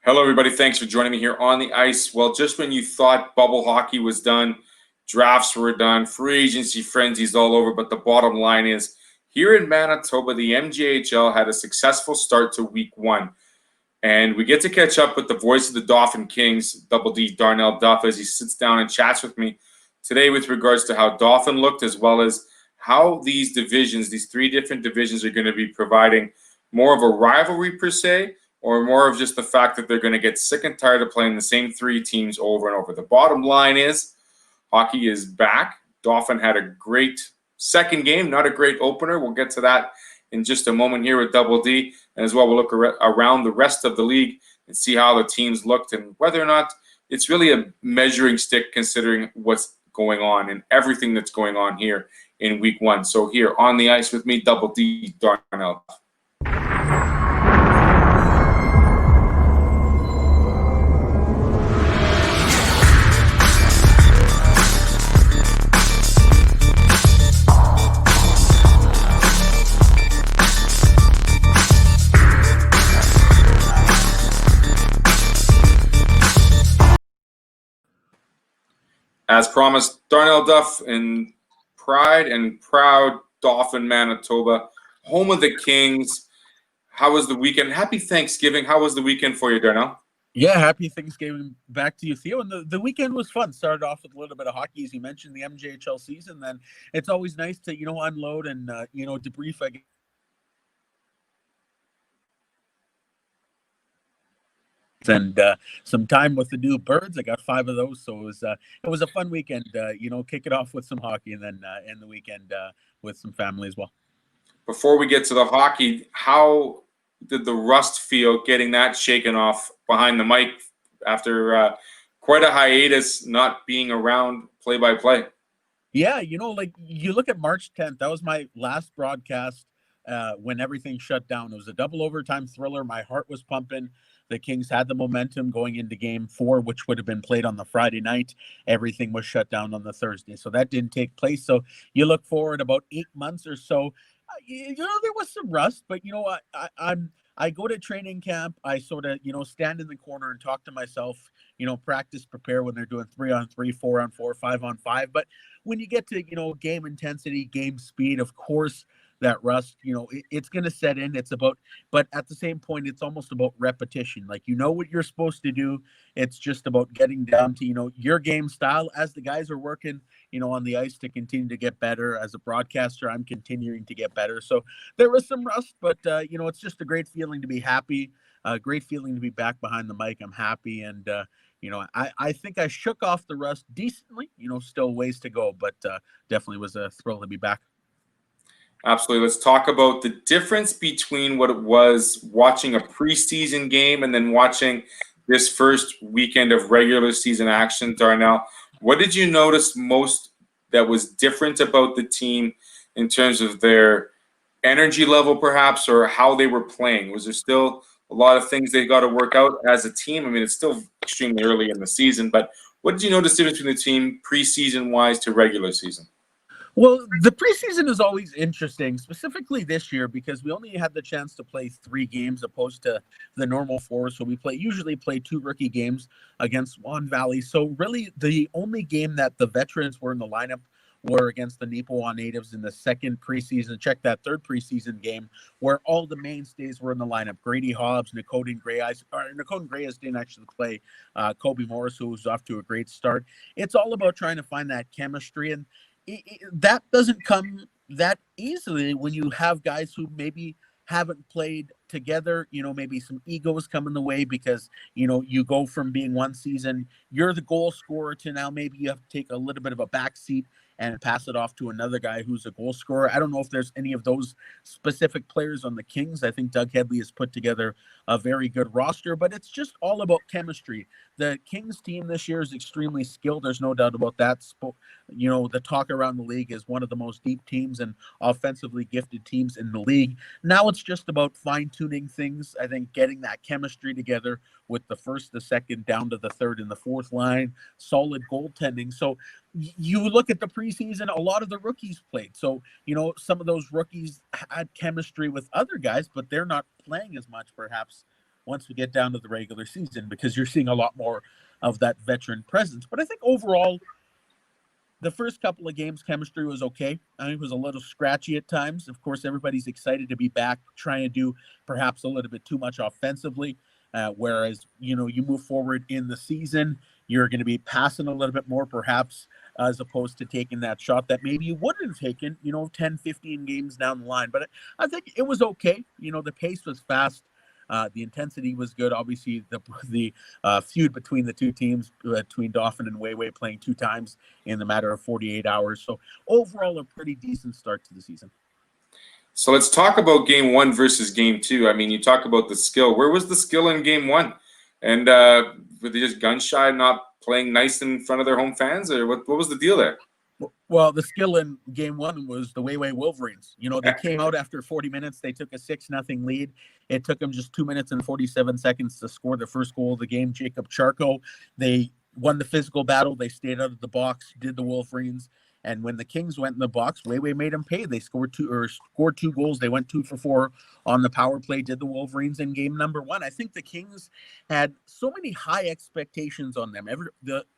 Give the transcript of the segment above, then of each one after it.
Hello, everybody. Thanks for joining me here on the ice. Well, just when you thought bubble hockey was done, drafts were done, free agency frenzies all over, but the bottom line is here in Manitoba, the MJHL had a successful start to week one. And we get to catch up with the voice of the Dauphin Kings, Double D Darnell Duff, as he sits down and chats with me today with regards to how Dauphin looked, as well as how these divisions, these three different divisions, are going to be providing more of a rivalry per se, or more of just the fact that they're going to get sick and tired of playing the same three teams over and over. The bottom line is hockey is back. Dauphin had a great second game, not a great opener. We'll get to that in just a moment here with Double D. And as well, we'll look around the rest of the league and see how the teams looked and whether or not it's really a measuring stick considering what's going on and everything that's going on here in week one. So here on the ice with me, Double D Darnell. As promised, Darnell Duff in pride and proud Dauphin, Manitoba, home of the Kings. How was the weekend? Happy Thanksgiving. How was the weekend for you, Darnell? Yeah, happy Thanksgiving back to you, Theo. And the weekend was fun. Started off with a little bit of hockey, as you mentioned, the MJHL season. Then it's always nice to, unload and, debrief, I guess. And some time with the new birds. I got 5 of those, so it was a fun weekend. Kick it off with some hockey, and then end the weekend with some family as well. Before we get to the hockey, how did the rust feel getting that shaken off behind the mic after quite a hiatus, not being around play-by-play? Yeah, you look at March 10th. That was my last broadcast when everything shut down. It was a double overtime thriller. My heart was pumping. The Kings had the momentum going into game 4, which would have been played on the Friday night. Everything was shut down on the Thursday. So that didn't take place. So you look forward about 8 months or so. There was some rust, but I go to training camp. I sort of, stand in the corner and talk to myself, practice, prepare when they're doing 3-on-3, 4-on-4, 5-on-5. But when you get to, game intensity, game speed, of course, that rust, it's going to set in. But at the same point, it's almost about repetition. Like, what you're supposed to do. It's just about getting down to, your game style as the guys are working, on the ice to continue to get better. As a broadcaster, I'm continuing to get better. So there was some rust, but, it's just a great feeling to be happy, a great feeling to be back behind the mic. I'm happy. And, I think I shook off the rust decently, still ways to go, but definitely was a thrill to be back. Absolutely. Let's talk about the difference between what it was watching a preseason game and then watching this first weekend of regular season action, Darnell. What did you notice most that was different about the team in terms of their energy level, perhaps, or how they were playing? Was there still a lot of things they got to work out as a team? I mean, it's still extremely early in the season, but what did you notice the difference between the team preseason-wise to regular season? Well, the preseason is always interesting, specifically this year, because we only had the chance to play 3 games opposed to the normal 4. So we usually play 2 rookie games against Swan Valley. So really the only game that the veterans were in the lineup were against the Nipowa natives in the second preseason. Check that third preseason game where all the mainstays were in the lineup. Grady Hobbs, Nakoden Grayes didn't actually play. Kobe Morris, who was off to a great start. It's all about trying to find that chemistry, and that doesn't come that easily when you have guys who maybe haven't played together. Maybe some egos come in the way because, you go from being one season, you're the goal scorer, to now maybe you have to take a little bit of a back seat and pass it off to another guy who's a goal scorer. I don't know if there's any of those specific players on the Kings. I think Doug Headley has put together a very good roster, but it's just all about chemistry. The Kings team this year is extremely skilled. There's no doubt about that. The talk around the league is one of the most deep teams and offensively gifted teams in the league. Now it's just about fine-tuning things. I think getting that chemistry together with the first, the second, down to the third and the fourth line, solid goaltending. So you look at the preseason, a lot of the rookies played. So, some of those rookies had chemistry with other guys, but they're not playing as much perhaps once we get down to the regular season, because you're seeing a lot more of that veteran presence. But I think overall, the first couple of games, chemistry was okay. I think it was a little scratchy at times. Of course, everybody's excited to be back, trying to do perhaps a little bit too much offensively. Whereas, you move forward in the season, you're going to be passing a little bit more, perhaps, as opposed to taking that shot that maybe you wouldn't have taken, 10, 15 games down the line. But I think it was okay. The pace was fast. The intensity was good. Obviously, the feud between the two teams, between Dauphin and Weiwei, playing 2 times in the matter of 48 hours. So overall, a pretty decent start to the season. So let's talk about game 1 versus game 2. I mean, you talk about the skill. Where was the skill in game 1? And were they just gun shy, not playing nice in front of their home fans, or what was the deal there? Well, the skill in game 1 was the Weiwei Wolverines. They came out after 40 minutes. They took a 6-0 lead. It took them just 2 minutes and 47 seconds to score the first goal of the game. Jacob Charco. They won the physical battle. They stayed out of the box, did the Wolverines. And when the Kings went in the box, Weiwei made them pay. They scored 2 goals. They went 2 for 4 on the power play, did the Wolverines in game number 1. I think the Kings had so many high expectations on them.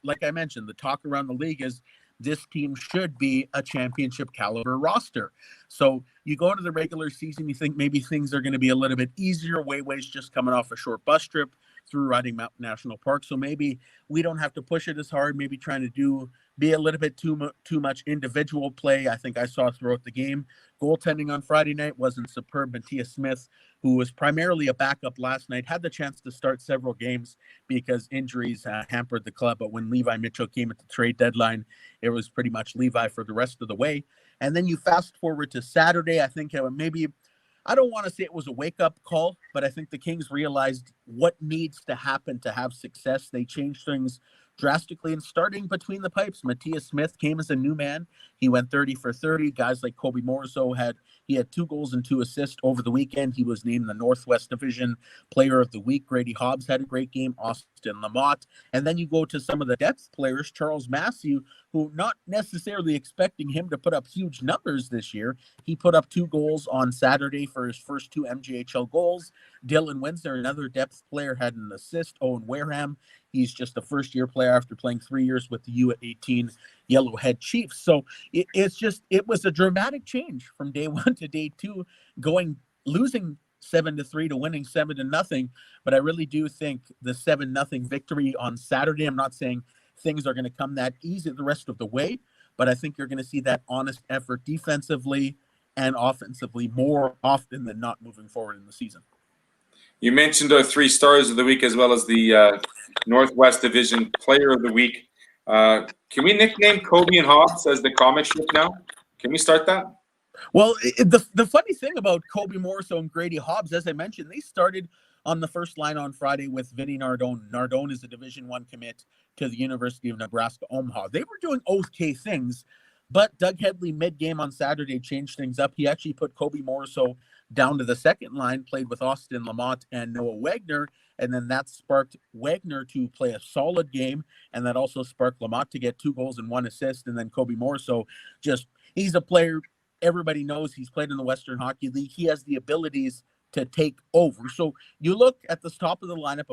Like I mentioned, the talk around the league is this team should be a championship caliber roster. So you go into the regular season, you think maybe things are going to be a little bit easier. Weiwei's just coming off a short bus trip through Riding Mountain National Park. So maybe we don't have to push it as hard, maybe trying to be a little bit too much individual play. I think I saw throughout the game. Goaltending on Friday night wasn't superb. Matthias Smith, who was primarily a backup last night, had the chance to start several games because injuries hampered the club. But when Levi Mitchell came at the trade deadline, it was pretty much Levi for the rest of the way. And then you fast forward to Saturday. I think I don't want to say it was a wake-up call, but I think the Kings realized what needs to happen to have success. They changed things drastically, and starting between the pipes, Matthias Smith came as a new man. He went 30 for 30. Guys like Kobe Morrisseau had 2 goals and 2 assists over the weekend. He was named the Northwest Division Player of the Week. Grady Hobbs had a great game. Austin Lamott. And then you go to some of the depth players, Charles Massey, who not necessarily expecting him to put up huge numbers this year. He put up 2 goals on Saturday for his first 2 MJHL goals. Dylan Winsner, another depth player, had an assist. Owen Wareham, he's just a first-year player after playing 3 years with the U18 Yellowhead Chiefs. So it was a dramatic change from day 1 to day 2, losing 7-3 to winning 7-0. But I really do think the 7-0 victory on Saturday, I'm not saying things are going to come that easy the rest of the way, but I think you're going to see that honest effort defensively and offensively more often than not moving forward in the season. You mentioned our 3 stars of the week as well as the Northwest Division Player of the Week. Can we nickname Kobe and Hobbs as the comic strip now? Can we start that? Well, the funny thing about Kobe Morrisseau and Grady Hobbs, as I mentioned, they started on the first line on Friday with Vinny Nardone. Nardone is a Division I commit to the University of Nebraska Omaha. They were doing okay things, but Doug Headley mid-game on Saturday changed things up. He actually put Kobe Morrisseau down to the second line, played with Austin Lamott and Noah Wagner, and then that sparked Wagner to play a solid game, and that also sparked Lamott to get 2 goals and 1 assist, and then Kobe Morrisseau, he's a player everybody knows. He's played in the Western Hockey League. He has the abilities to take over. So you look at the top of the lineup,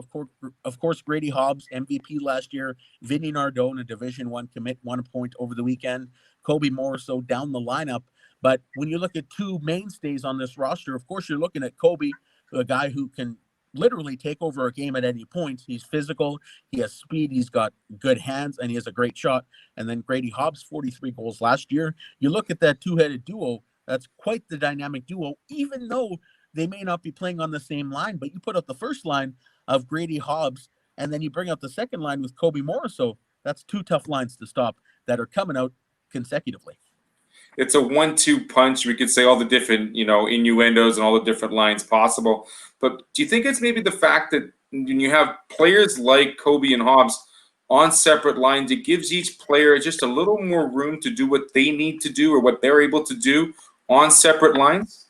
of course, Grady Hobbs, MVP last year, Vinny Nardone, a Division I commit, 1 point over the weekend, Kobe Morrisseau down the lineup. But when you look at 2 mainstays on this roster, of course, you're looking at Kobe, a guy who can literally take over a game at any point. He's physical, he has speed, he's got good hands, and he has a great shot. And then Grady Hobbs, 43 goals last year. You look at that 2-headed duo, that's quite the dynamic duo, even though they may not be playing on the same line, but you put up the first line of Grady Hobbs, and then you bring out the second line with Kobe Morrisseau. That's 2 tough lines to stop that are coming out consecutively. It's a 1-2 punch. We could say all the different, innuendos and all the different lines possible. But do you think it's maybe the fact that when you have players like Kobe and Hobbs on separate lines, it gives each player just a little more room to do what they need to do or what they're able to do on separate lines?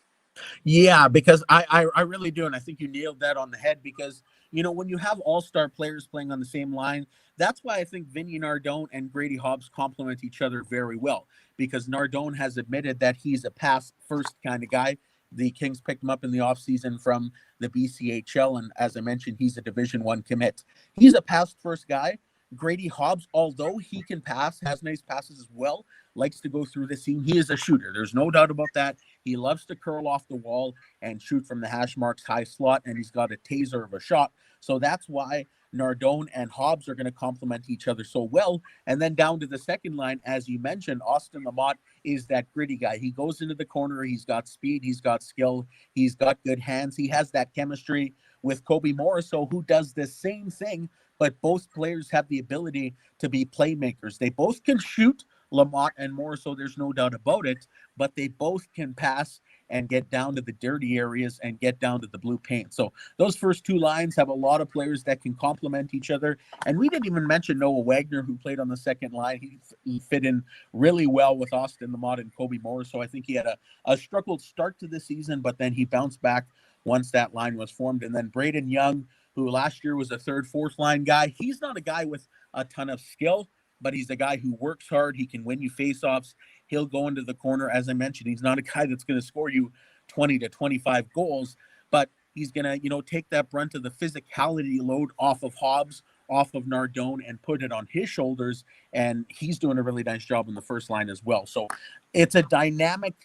Yeah, because I really do. And I think you nailed that on the head because, when you have all-star players playing on the same line, that's why I think Vinny Nardone and Grady Hobbs complement each other very well because Nardone has admitted that he's a pass-first kind of guy. The Kings picked him up in the offseason from the BCHL, and as I mentioned, he's a Division I commit. He's a pass-first guy. Grady Hobbs, although he can pass, has nice passes as well, likes to go through the seam. He is a shooter. There's no doubt about that. He loves to curl off the wall and shoot from the hash marks high slot, and he's got a taser of a shot. So that's why Nardone and Hobbs are going to complement each other so well. And then down to the second line, as you mentioned, Austin Lamott is that gritty guy. He goes into the corner. He's got speed. He's got skill. He's got good hands. He has that chemistry with Kobe Morriso, who does the same thing, but both players have the ability to be playmakers. They both can shoot, Lamott and Morriso, there's no doubt about it, but they both can pass and get down to the dirty areas and get down to the blue paint. So those first two lines have a lot of players that can complement each other. And we didn't even mention Noah Wagner, who played on the second line. He fit in really well with Austin Lamott and Kobe Morris. So I think he had a struggled start to the season, but then he bounced back once that line was formed. And then Braden Young, who last year was a third, fourth line guy. He's not a guy with a ton of skill, but he's a guy who works hard. He can win you faceoffs. He'll go into the corner. As I mentioned, he's not a guy that's going to score you 20 to 25 goals, but he's going to, take that brunt of the physicality load off of Hobbs, off of Nardone, and put it on his shoulders. And he's doing a really nice job in the first line as well. So it's a dynamic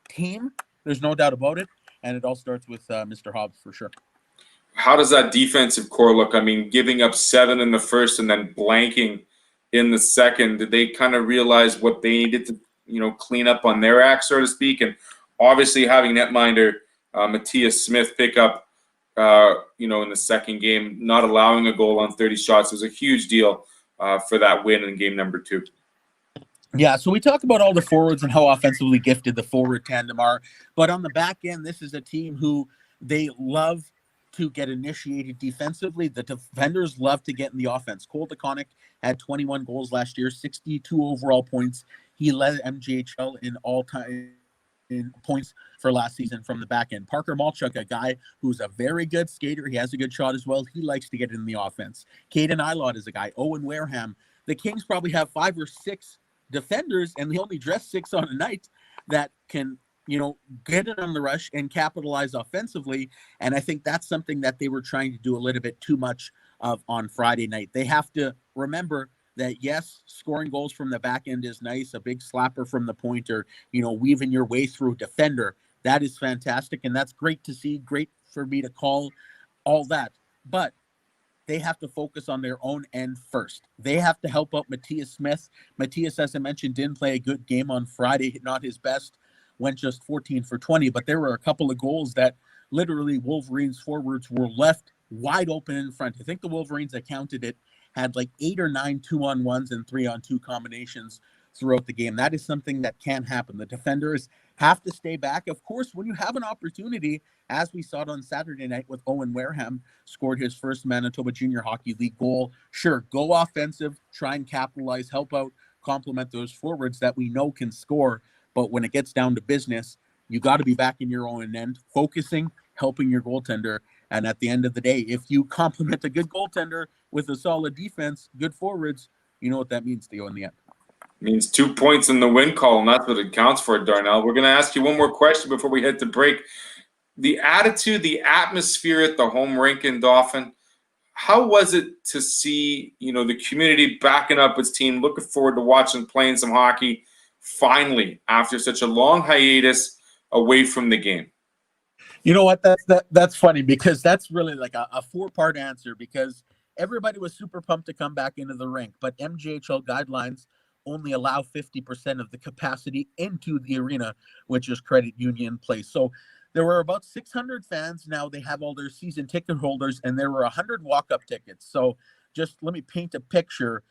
team. There's no doubt about it. And it all starts with Mr. Hobbs for sure. How does that defensive core look? I mean, giving up 7 in the first and then blanking in the second. Did they kind of realize what they needed to, clean up on their act, so to speak? And obviously having netminder Matthias Smith pick up, in the second game, not allowing a goal on 30 shots was a huge deal for that win in game number 2. Yeah, so we talk about all the forwards and how offensively gifted the forward tandem are. But on the back end, this is a team who they love to get initiated defensively. The defenders love to get in the offense. Cole DeConnick had 21 goals last year, 62 overall points. He led MJHL in all-time in points for last season from the back end. Parker Malchuk, a guy who's a very good skater. He has a good shot as well. He likes to get in the offense. Caden Eilot is a guy. Owen Wareham. The Kings probably have 5 or 6 defenders, and they only dress 6 on a night, that can get it on the rush and capitalize offensively. And I think that's something that they were trying to do a little bit too much of on Friday night. They have to remember that, yes, scoring goals from the back end is nice. A big slapper from the point, or, weaving your way through defender. That is fantastic. And that's great to see. Great for me to call all that. But they have to focus on their own end first. They have to help out Matthias Smith. Matthias, as I mentioned, didn't play a good game on Friday, not his best, went just 14 for 20, but there were a couple of goals that literally Wolverines forwards were left wide open in front. I think the Wolverines, I counted it, had like 8 or 9 2-on-1s and 3-on-2 combinations throughout the game. That is something that can happen. The defenders have to stay back. Of course, when you have an opportunity, as we saw it on Saturday night with Owen Wareham, scored his first Manitoba Junior Hockey League goal. Sure, go offensive, try and capitalize, help out, complement those forwards that we know can score. But when it gets down to business, you got to be back in your own end, focusing, helping your goaltender. And at the end of the day, if you complement a good goaltender with a solid defense, good forwards, you know what that means to you in the end. Means 2 points in the win column. That's what it counts for, Darnell. We're going to ask you one more question before we head to break. The attitude, the atmosphere at the home rink in Dauphin, how was it to see, the community backing up its team, looking forward to watching, playing some hockey, finally, after such a long hiatus away from the game? You know what? That's funny, because that's really like a 4-part answer, because everybody was super pumped to come back into the rink, but MJHL guidelines only allow 50% of the capacity into the arena, which is credit union place. So there were about 600 fans. Now they have all their season ticket holders, and there were 100 walk-up tickets. So just let me paint a picture.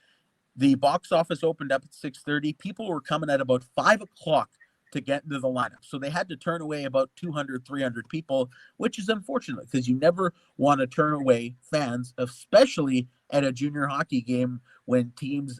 The box office opened up at 6:30. People were coming at about 5 o'clock to get into the lineup. So they had to turn away about 200, 300 people, which is unfortunate, because you never want to turn away fans, especially at a junior hockey game when teams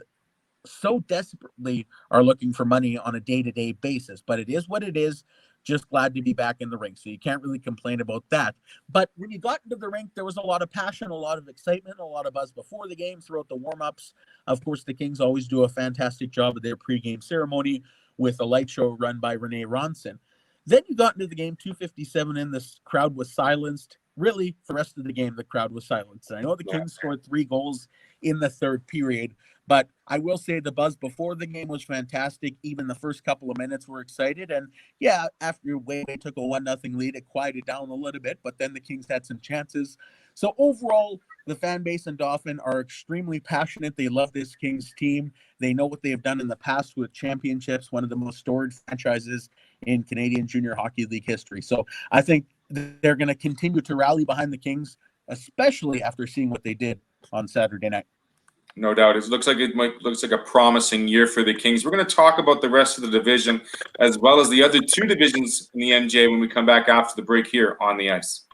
so desperately are looking for money on a day-to-day basis. But it is what it is. Just glad to be back in the rink. So you can't really complain about that. But when you got into the rink, there was a lot of passion, a lot of excitement, a lot of buzz before the game, throughout the warm-ups. Of course, the Kings always do a fantastic job of their pregame ceremony with a light show run by Renee Ronson. Then you got into the game, 2:57 in, this crowd was silenced. Really, for the rest of the game, the crowd was silenced. And I know the Kings scored 3 goals in the third period, but I will say the buzz before the game was fantastic. Even the first couple of minutes were excited. And yeah, after Wei took a 1-0 lead, it quieted down a little bit, but then the Kings had some chances. So overall, the fan base in Dauphin are extremely passionate. They love this Kings team. They know what they have done in the past with championships, one of the most storied franchises in Canadian Junior Hockey League history. So I think they're going to continue to rally behind the Kings, especially after seeing what they did on Saturday night. No doubt. It looks like a promising year for the Kings. We're going to talk about the rest of the division as well as the other 2 divisions in the MJ when we come back after the break here on the ice.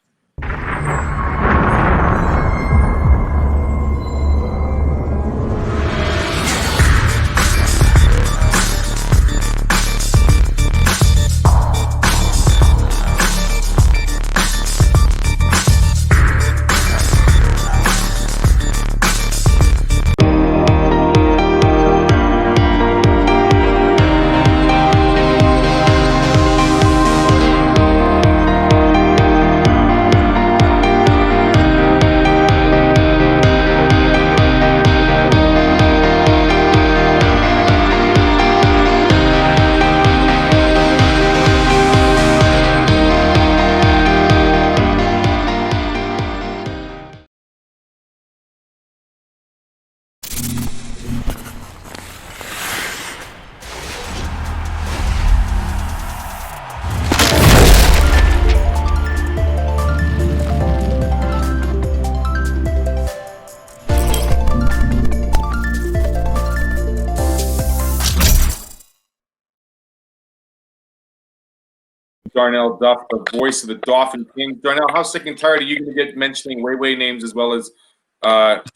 Darnell Duff, the voice of the Dauphin Kings. Darnell, how sick and tired are you going to get mentioning Wei names as well as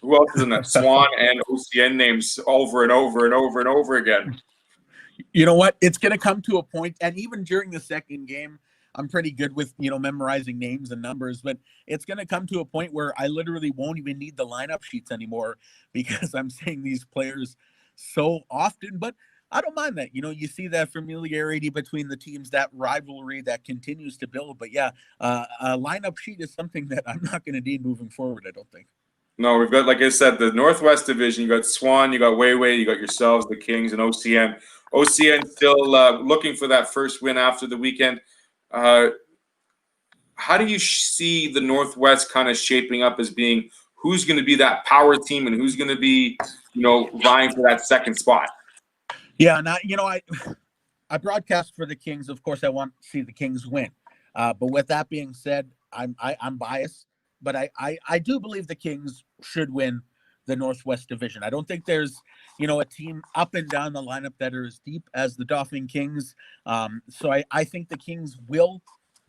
who else is in that? Swan and OCN names over and over and over and over again. You know what? It's going to come to a point, and even during the second game, I'm pretty good with, memorizing names and numbers, but it's going to come to a point where I literally won't even need the lineup sheets anymore because I'm saying these players so often. But I don't mind that. You see that familiarity between the teams, that rivalry that continues to build. But yeah, a lineup sheet is something that I'm not going to need moving forward, I don't think. No, we've got, like I said, the Northwest Division. You got Swan, you got Wei, you got yourselves, the Kings, and OCN. OCN still looking for that first win after the weekend. How do you see the Northwest kind of shaping up as being who's going to be that power team and who's going to be, vying for that second spot? Yeah, and I broadcast for the Kings. Of course, I want to see the Kings win. But with that being said, I'm biased, but I do believe the Kings should win the Northwest Division. I don't think there's, a team up and down the lineup that are as deep as the Dauphin Kings. So I think the Kings will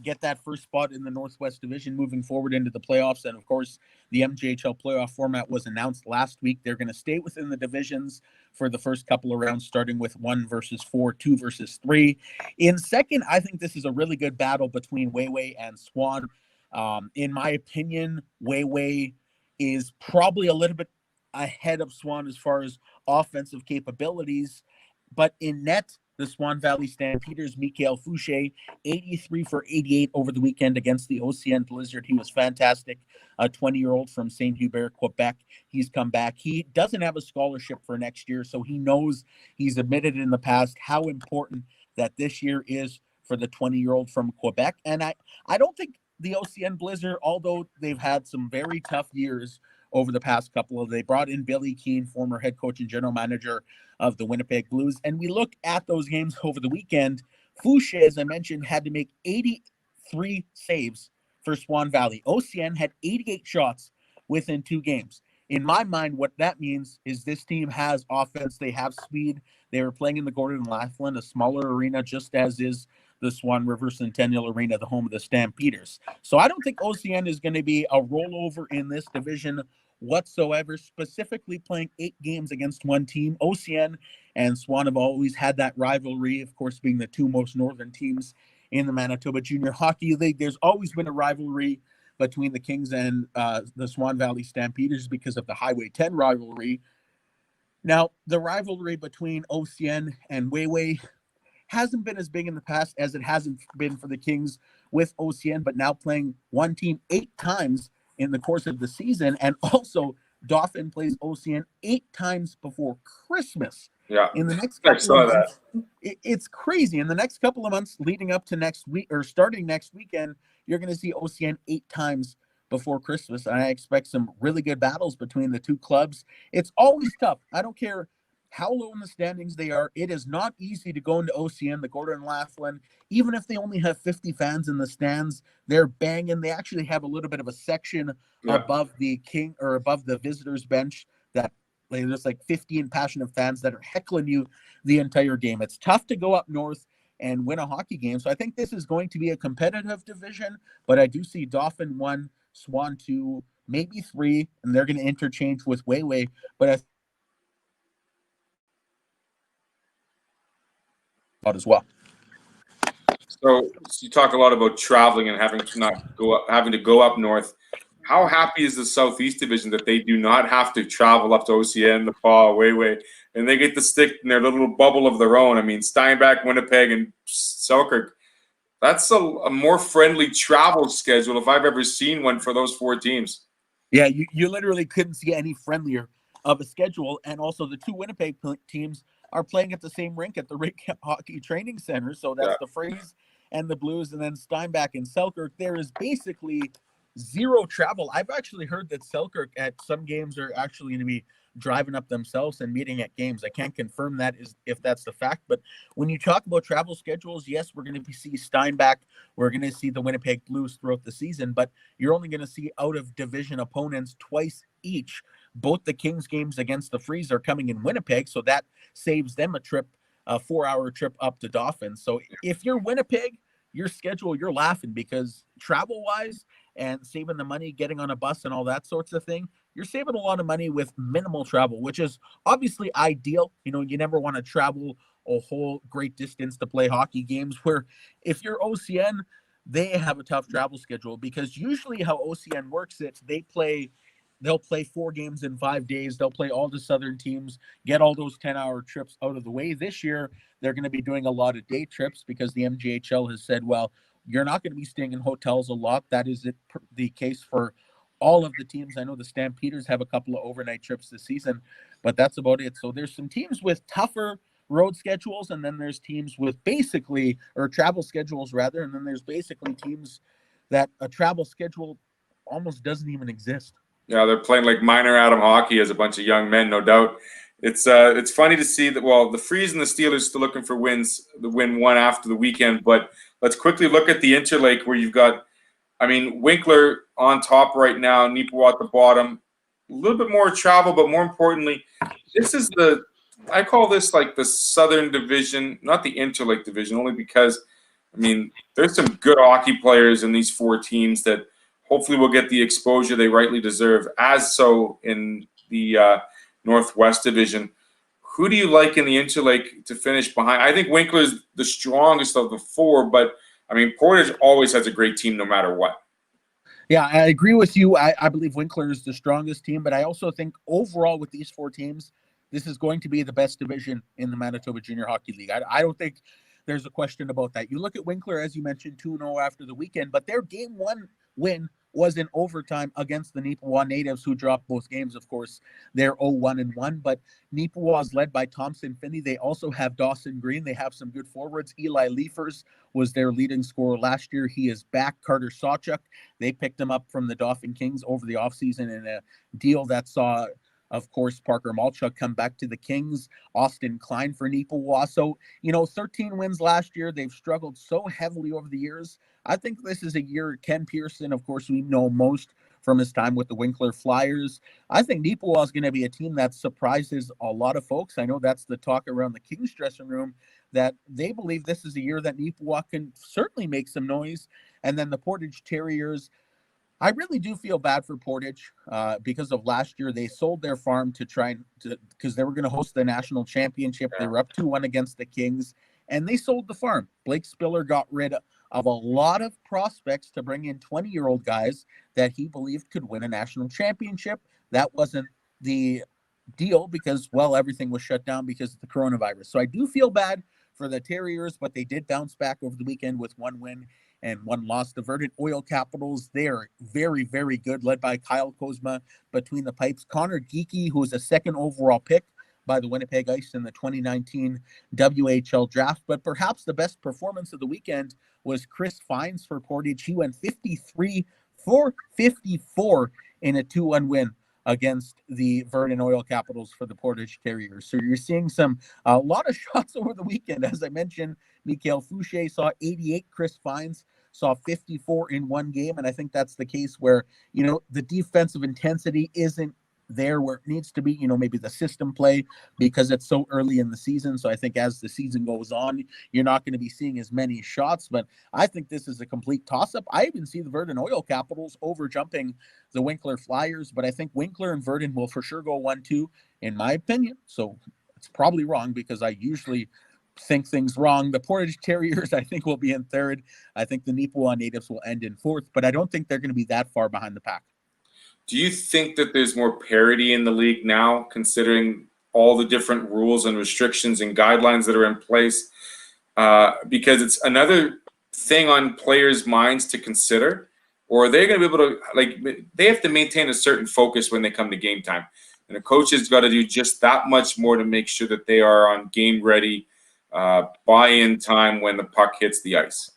get that first spot in the Northwest Division moving forward into the playoffs. And of course, the MJHL playoff format was announced last week. They're going to stay within the divisions for the first couple of rounds, starting with 1 versus 4, 2 versus 3. In second, I think this is a really good battle between Wei and Swan. In my opinion, Wei is probably a little bit ahead of Swan as far as offensive capabilities, but in net, the Swan Valley Stampeders, Mikael Fouché, 83 for 88 over the weekend against the OCN Blizzard. He was fantastic. A 20-year-old from St. Hubert, Quebec. He's come back. He doesn't have a scholarship for next year, so he knows, he's admitted in the past how important that this year is for the 20-year-old from Quebec. And I don't think the OCN Blizzard, although they've had some very tough years over the past they brought in Billy Keane, former head coach and general manager of the Winnipeg Blues. And we look at those games over the weekend. Fouché, as I mentioned, had to make 83 saves for Swan Valley. OCN had 88 shots within 2 games. In my mind, what that means is this team has offense. They have speed. They were playing in the Gordon Laughlin, a smaller arena, just as is the Swan River Centennial Arena, the home of the Stampeders. So I don't think OCN is going to be a rollover in this division whatsoever, specifically playing 8 games against one team. OCN and Swan have always had that rivalry, of course, being the 2 most northern teams in the Manitoba Junior Hockey League. There's always been a rivalry between the Kings and the Swan Valley Stampeders because of the Highway 10 rivalry. Now, the rivalry between OCN and Wei hasn't been as big in the past as it hasn't been for the Kings with OCN, but now playing one team 8 times in the course of the season. And also, Dauphin plays OCN 8 times before Christmas. Yeah, In the next I couple of saw months, that. it's crazy. In the next couple of months leading up to next week or starting next weekend, you're going to see OCN 8 times before Christmas. And I expect some really good battles between the two clubs. It's always tough. I don't care how low in the standings they are. It is not easy to go into OCN, the Gordon Laughlin. Even if they only have 50 fans in the stands, they're banging. They actually have a little bit of a section Yeah. above the king or above the visitors bench that there's like 15 passionate fans that are heckling you the entire game. It's tough to go up north and win a hockey game. So I think this is going to be a competitive division, but I do see Dauphin 1, Swan 2, maybe 3, and they're going to interchange with Wayway. But I thought as well. So you talk a lot about traveling and having to go up north. How happy is the Southeast Division that they do not have to travel up to OCN, the Paw, Wayway, and they get to stick in their little bubble of their own? I mean, Steinbach, Winnipeg, and Selkirk. That's a more friendly travel schedule if I've ever seen one for those 4 teams. Yeah, you literally couldn't see any friendlier of a schedule. And also the 2 Winnipeg teams are playing at the same rink at the Rink Hockey Training Center. So that's the Freeze and the Blues, and then Steinbach and Selkirk. There is basically zero travel. I've actually heard that Selkirk at some games are actually going to be driving up themselves and meeting at games. I can't confirm that if that's the fact, but when you talk about travel schedules, yes, we're going to see Steinbach, we're going to see the Winnipeg Blues throughout the season, but you're only going to see out of division opponents twice each. Both the Kings games against the Freeze are coming in Winnipeg, so that saves them a 4-hour trip up to Dauphin. So if you're Winnipeg, your schedule, you're laughing, because travel wise and saving the money, getting on a bus and all that sorts of thing, you're saving a lot of money with minimal travel, which is obviously ideal. You know, you never want to travel a whole great distance to play hockey games, where if you're OCN, they have a tough travel schedule, because usually how OCN works, they'll play 4 games in 5 days. They'll play all the Southern teams, get all those 10-hour trips out of the way. This year, they're going to be doing a lot of day trips, because the MJHL has said, well, you're not going to be staying in hotels a lot. That is the case for all of the teams. I know the Stampeders have a couple of overnight trips this season, but that's about it. So there's some teams with tougher road schedules, and then there's teams with travel schedules rather, and then there's basically teams that a travel schedule almost doesn't even exist. Yeah, they're playing like minor atom hockey as a bunch of young men, no doubt. It's funny to see that. Well, the Freeze and the Steelers still looking for wins. The win one after the weekend, but let's quickly look at the Interlake, where you've got, I mean, Winkler on top right now, Nipawa at the bottom. A little bit more travel, but more importantly, this is I call this like the Southern Division, not the Interlake Division, only because, I mean, there's some good hockey players in these 4 teams that hopefully will get the exposure they rightly deserve, as so in the Northwest Division. Who do you like in the Interlake to finish behind? I think Winkler's the strongest of the 4, but I mean, Portage always has a great team no matter what. Yeah, I agree with you. I believe Winkler is the strongest team, but I also think overall with these 4 teams, this is going to be the best division in the Manitoba Junior Hockey League. I don't think there's a question about that. You look at Winkler, as you mentioned, 2-0 after the weekend, but their game 1 win was in overtime against the Nipawa Natives, who dropped both games. Of course, they're 0-1-1, but Nipawa is led by Thompson Finney. They also have Dawson Green. They have some good forwards. Eli Leifers was their leading scorer last year. He is back. Carter Sawchuk, they picked him up from the Dauphin Kings over the offseason in a deal that saw, of course, Parker Malchuk come back to the Kings. Austin Klein for Nipawa. So, 13 wins last year. They've struggled so heavily over the years. I think this is a year. Ken Pearson, of course, we know most from his time with the Winkler Flyers. I think Nipawa is going to be a team that surprises a lot of folks. I know that's the talk around the Kings dressing room, that they believe this is a year that Nipawa can certainly make some noise. And then the Portage Terriers, I really do feel bad for Portage because of last year. They sold their farm because they were going to host the national championship. They were up 2-1 against the Kings, and they sold the farm. Blake Spiller got rid of a lot of prospects to bring in 20-year-old guys that he believed could win a national championship. That wasn't the deal because, well, everything was shut down because of the coronavirus. So I do feel bad for the Terriers, but they did bounce back over the weekend with 1 win and 1 loss. The Verdant Oil Capitals, they're very, very good, led by Kyle Kozma between the pipes. Connor Geeky, who was a second overall pick by the Winnipeg Ice in the 2019 WHL draft. But perhaps the best performance of the weekend was Chris Fines for Portage. He went 53 for 54 in a 2-1 win against the Verdant Oil Capitals for the Portage Terriers. So you're seeing a lot of shots over the weekend. As I mentioned, Mikhail Fouché saw 88, Chris Fines saw 54 in one game. And I think that's the case where, the defensive intensity isn't there where it needs to be, maybe the system play because it's so early in the season. So I think as the season goes on, you're not going to be seeing as many shots, but I think this is a complete toss-up. I even see the Verdant Oil Capitals over jumping the Winkler Flyers, but I think Winkler and Verdant will for sure go 1-2 in my opinion. So it's probably wrong because I usually think things wrong. The Portage Terriers, I think, will be in third. I think the Nipawa Natives will end in fourth, but I don't think they're going to be that far behind the pack. Do you think that there's more parity in the league now, considering all the different rules and restrictions and guidelines that are in place? Because it's another thing on players' minds to consider, or are they going to be able to, they have to maintain a certain focus when they come to game time. And a coach has got to do just that much more to make sure that they are on game ready, buy-in time when the puck hits the ice.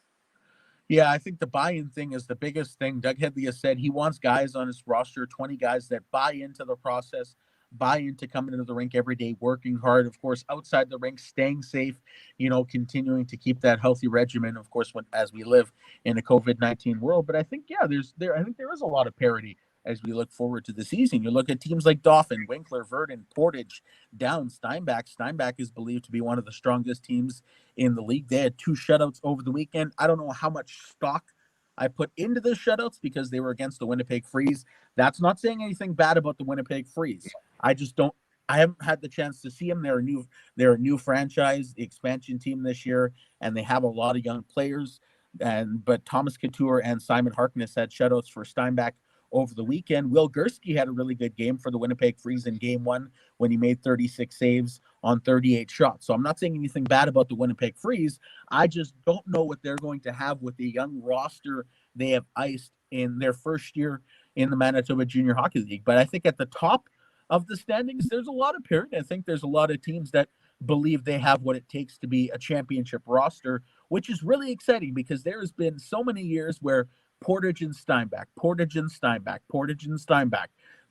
Yeah, I think the buy-in thing is the biggest thing. Doug Headley has said he wants guys on his roster, 20 guys that buy into the process, buy into coming into the rink every day, working hard, of course, outside the rink, staying safe, continuing to keep that healthy regimen, of course, as we live in a COVID-19 world. But I think, I think there is a lot of parity as we look forward to the season. You look at teams like Dauphin, Winkler, Verdant, Portage, Down, Steinbach. Steinbach is believed to be one of the strongest teams in the league. They had 2 shutouts over the weekend. I don't know how much stock I put into the shutouts because they were against the Winnipeg Freeze. That's not saying anything bad about the Winnipeg Freeze. I haven't had the chance to see them. They're a new franchise, the expansion team this year, and they have a lot of young players. But Thomas Couture and Simon Harkness had shutouts for Steinbach over the weekend. Will Gursky had a really good game for the Winnipeg Freeze in game 1 when he made 36 saves on 38 shots. So I'm not saying anything bad about the Winnipeg Freeze. I just don't know what they're going to have with the young roster they have iced in their first year in the Manitoba Junior Hockey League. But I think at the top of the standings, there's a lot of parity. I think there's a lot of teams that believe they have what it takes to be a championship roster, which is really exciting because there has been so many years where Portage and Steinbach.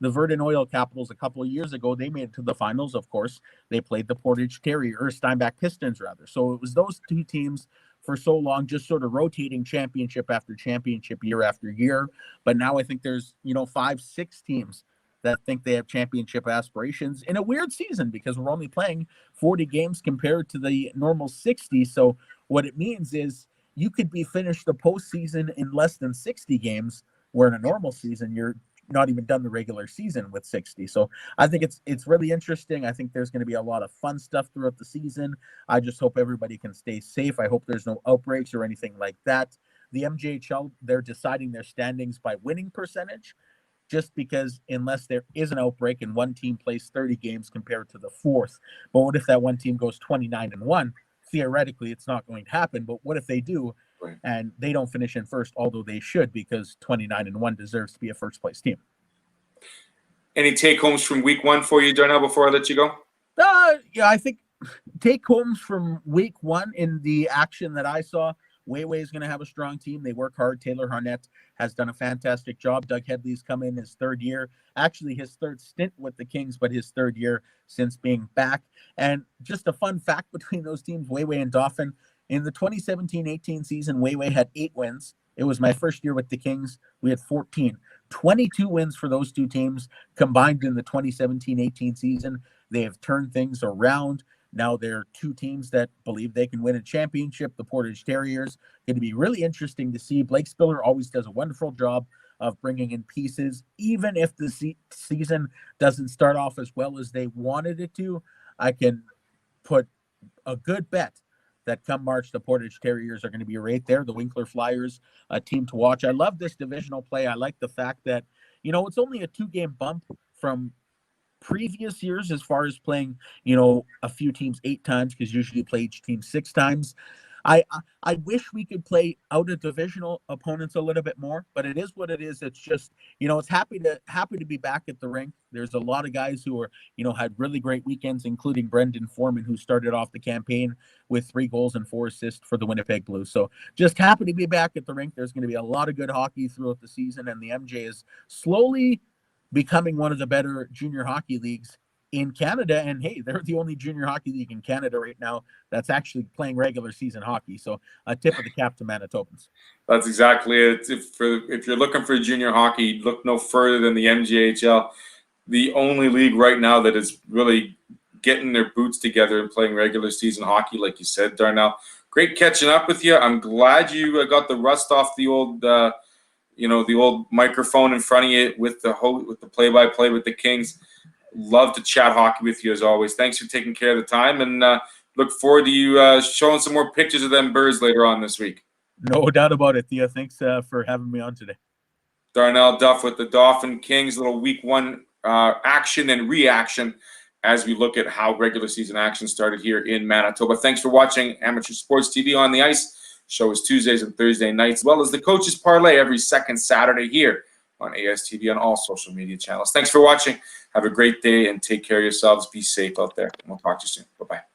The Verdant Oil Capitals a couple of years ago, they made it to the finals. Of course, they played the Portage Steinbach Pistons rather. So it was those 2 teams for so long, just sort of rotating championship after championship, year after year. But now I think there's 5-6 teams that think they have championship aspirations in a weird season because we're only playing 40 games compared to the normal 60. So what it means is you could be finished the postseason in less than 60 games, where in a normal season, you're not even done the regular season with 60. So I think it's really interesting. I think there's going to be a lot of fun stuff throughout the season. I just hope everybody can stay safe. I hope there's no outbreaks or anything like that. The MJHL, they're deciding their standings by winning percentage, just because unless there is an outbreak and one team plays 30 games compared to the 4th. But what if that one team goes 29-1? Theoretically, it's not going to happen, but what if they do and they don't finish in first, although they should, because 29-1 deserves to be a first place team? Any take homes from week 1 for you, Darnell, before I let you go? I think take homes from week 1 in the action that I saw. Wayway is going to have a strong team. They work hard. Taylor Harnett has done a fantastic job. Doug Headley's come in his 3rd year, actually his 3rd stint with the Kings, but his 3rd year since being back. And just a fun fact between those teams, Wayway and Dauphin, in the 2017-18 season, Wayway had 8 wins. It was my first year with the Kings. We had 14. 22 wins for those 2 teams combined in the 2017-18 season. They have turned things around. Now there are 2 teams that believe they can win a championship. The Portage Terriers. Going to be really interesting to see. Blake Spiller always does a wonderful job of bringing in pieces. Even if the season doesn't start off as well as they wanted it to, I can put a good bet that come March, the Portage Terriers are going to be right there. The Winkler Flyers, a team to watch. I love this divisional play. I like the fact that, it's only a 2-game bump from previous years as far as playing, you know, a few teams 8 times, because usually you play each team 6 times. I wish we could play out of divisional opponents a little bit more, but it is what it is. It's just, you know, it's happy to be back at the rink. There's a lot of guys who are, you know, had really great weekends, including Brendan Foreman, who started off the campaign with 3 goals and 4 assists for the Winnipeg Blues. So just happy to be back at the rink. There's going to be a lot of good hockey throughout the season, and the MJ is slowly becoming one of the better junior hockey leagues in Canada. And hey, they're the only junior hockey league in Canada right now that's actually playing regular season hockey. So a tip of the cap to Manitobans. That's exactly it. If you're looking for junior hockey, look no further than the MJHL, the only league right now that is really getting their boots together and playing regular season hockey, like you said, Darnell. Great catching up with you. I'm glad you got the rust off the old, the old microphone in front of you with the play-by-play with the Kings. Love to chat hockey with you as always. Thanks for taking care of the time, and look forward to you showing some more pictures of them birds later on this week. No doubt about it, Thea. Thanks for having me on today. Darnell Duff with the Dauphin Kings, little week 1 action and reaction as we look at how regular season action started here in Manitoba. Thanks for watching Amateur Sports TV on the Ice. Show is Tuesdays and Thursday nights, as well as the Coaches Parlay every second Saturday here on ASTV on all social media channels. Thanks for watching. Have a great day and take care of yourselves. Be safe out there. And we'll talk to you soon. Bye-bye.